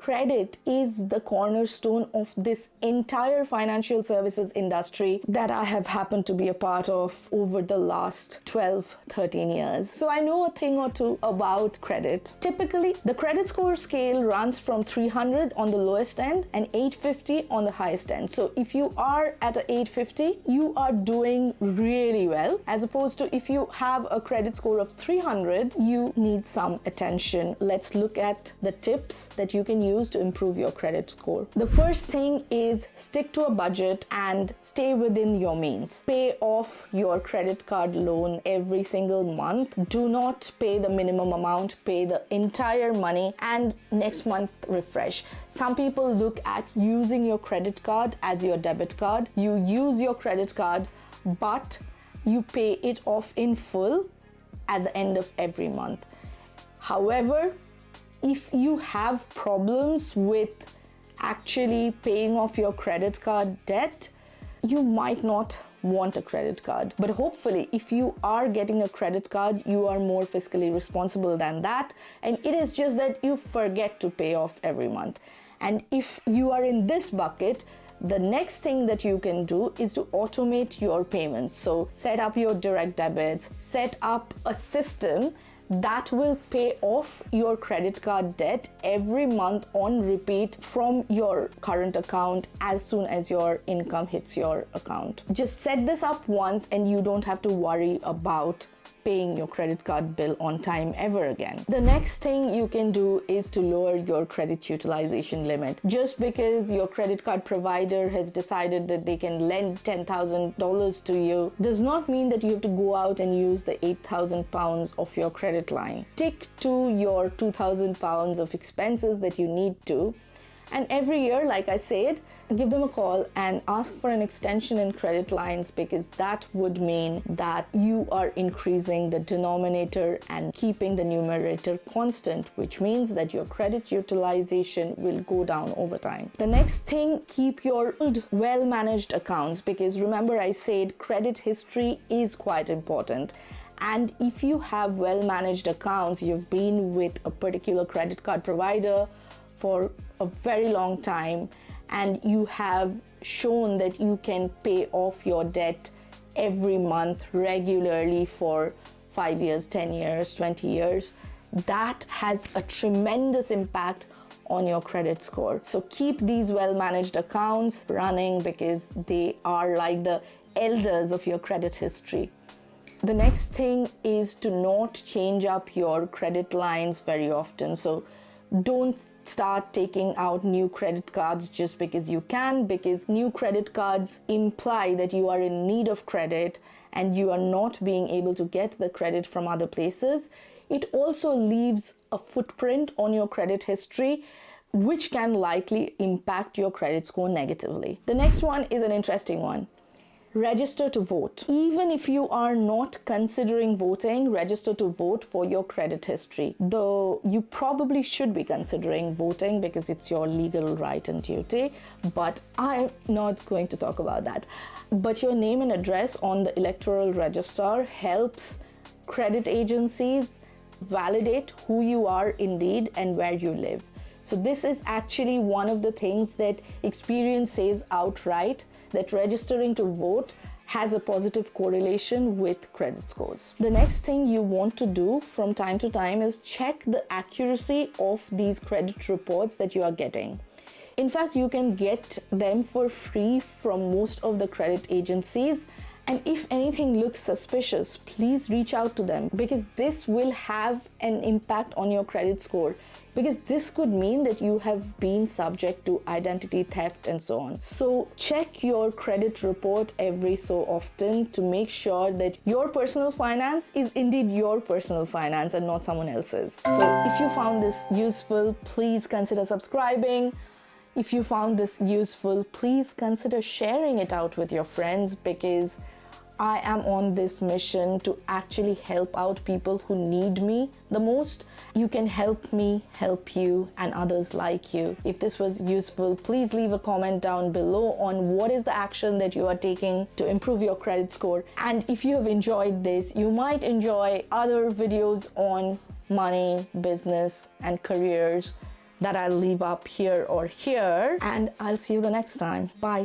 credit is the cornerstone of this entire financial services industry that I have happened to be a part of over the last 12, 13 years. So I know a thing or two about credit. Typically, the credit score scale runs from 300 on the lowest end and 850 on the highest end. So if you are at a 850, you are doing really well, as opposed to if you have a credit score of 300, you need some attention. Let's look at the tips that you can use to improve your credit score. The first thing is stick to a budget and stay within your means. Pay off your credit card loan every single month. Do not pay the minimum amount, pay the entire money and next month refresh. Some people look at using your credit card as your debit card. You use your credit card, but you pay it off in full at the end of every month. However, if you have problems with actually paying off your credit card debt, you might not want a credit card. But hopefully, if you are getting a credit card, you are more fiscally responsible than that. And it is just that you forget to pay off every month. And if you are in this bucket, the next thing that you can do is to automate your payments. So set up your direct debits, set up a system that will pay off your credit card debt every month on repeat from your current account as soon as your income hits your account. Just set this up once and you don't have to worry about paying your credit card bill on time ever again. The next thing you can do is to lower your credit utilization limit. Just because your credit card provider has decided that they can lend $10,000 to you does not mean that you have to go out and use the 8,000 pounds of your credit line. Stick to your 2,000 pounds of expenses that you need to. And every year, like I said, give them a call and ask for an extension in credit lines, because that would mean that you are increasing the denominator and keeping the numerator constant, which means that your credit utilization will go down over time. The next thing, keep your well-managed accounts, because remember I said credit history is quite important. And if you have well-managed accounts, you've been with a particular credit card provider for a very long time, and you have shown that you can pay off your debt every month regularly for 5 years, 10 years, 20 years, that has a tremendous impact on your credit score. So keep these well-managed accounts running, because they are like the elders of your credit history. The next thing is to not change up your credit lines very often. So don't start taking out new credit cards just because you can, because new credit cards imply that you are in need of credit and you are not being able to get the credit from other places. It also leaves a footprint on your credit history, which can likely impact your credit score negatively. The next one is an interesting one. Register to vote. Even if you are not considering voting, register to vote for your credit history. Though you probably should be considering voting because it's your legal right and duty, but I'm not going to talk about that. But your name and address on the electoral register helps credit agencies validate who you are indeed and where you live. So this is actually one of the things that experience says outright, that registering to vote has a positive correlation with credit scores. The next thing you want to do from time to time is check the accuracy of these credit reports that you are getting. In fact, you can get them for free from most of the credit agencies. And if anything looks suspicious, please reach out to them, because this will have an impact on your credit score, because this could mean that you have been subject to identity theft and so on. So check your credit report every so often to make sure that your personal finance is indeed your personal finance and not someone else's. So if you found this useful, please consider subscribing. If you found this useful, please consider sharing it out with your friends, because I am on this mission to actually help out people who need me the most. You can help me, help you, and others like you. If this was useful, please leave a comment down below on what is the action that you are taking to improve your credit score. And if you have enjoyed this, you might enjoy other videos on money, business, and careers that I'll leave up here or here. And I'll see you the next time. Bye.